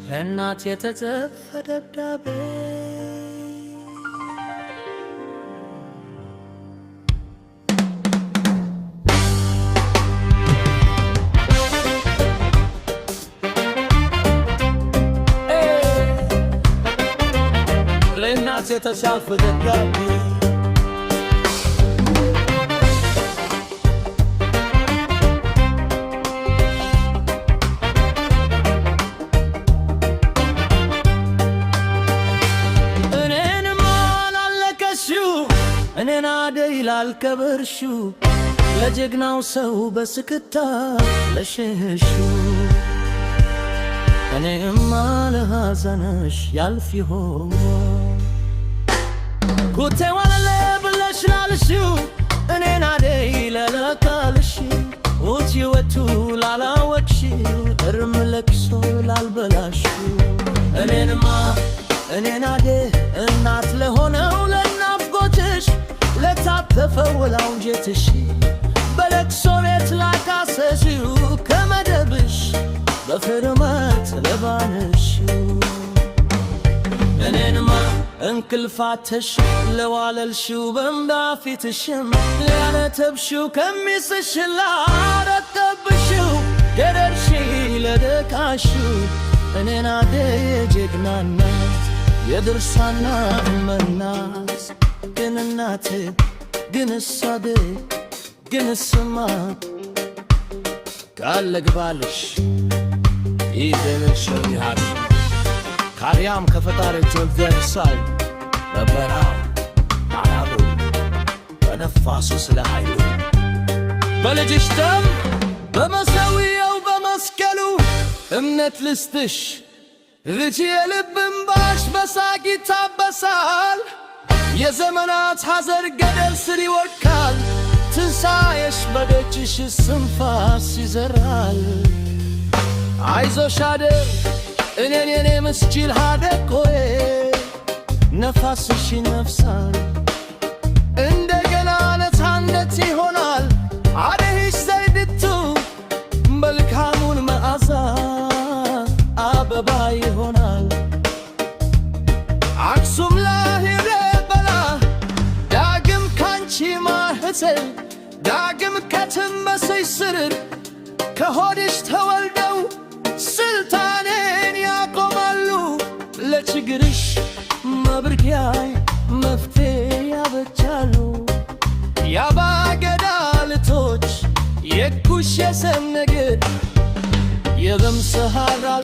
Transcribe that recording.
ለእናት የተጻፈ ደብዳቤ ለእናት የተጻፈ ደብዳቤ እኔን አደይ ላልከበርሹ ለጀግናው ሰው በስክታ ለሸሹ እኔማ ለሐዘንሽ ያልፍ ይሆን ኩቴ ዋለለ ብለሽ ላልሹ እኔን አደይ ለለካልሽ ውጪ ወቱ ላላወቅሽ እርም ለቅሶ ላልበላሽ እኔን አደይ እናት ለሆነው ለናፍቆትሽ ለታተፈው ወላንጀትሽ በለቅሶ ቤት ላካሰሽው ከመደብሽ በፍርመት ለባንሽ እኔንማ እንክልፋተሽ ለዋለልሽው በእንባ ፊትሽም ያነተብሽው ከሚስሽ ላረጠብሽው ገደልሽ ለደካሽው እኔን አደይ የጀግና እናት የድርሳና እመናት ግን እናቴ ግን እሳዴ ግን ስማ ቃል ልግባልሽ ይደልሽ ይሃር ካርያም ከፈጣሪ ጆልደርሳል በበራው አላሉ በነፋሱ ስለ ኃይሉ በልጅሽ ደም በመሠዊያው በመስቀሉ እምነት ልስጥሽ ልጅ የልብ እንባሽ በሳቅ ይታበሳል የዘመናት ሐዘር ገደል ስር ይወድቃል ትንሣኤሽ በደጅሽ ስንፋስ ይዘራል አይዞሽ አደይ እኔን የኔ ምስኪን ሀደኮዬ ነፋስሽ ይነፍሳል እንደገና ነፃነት ይሆናል አደይሽ ዘይድቱ መልካሙን መዓዛ አበባ ይሆናል አክሱም ላሂሬ በላ ዳግም ካንቺ ማህፀን ዳግም ከትንበስሽ ስር ከሆድሽ ተወልደው ስልጣኔን ያቆማሉ ለችግርሽ መብርኪያ መፍትሄ ያበጃሉ የአባገዳ ልጆች የኩሽ የሰም ነገድ የበምሰሃራ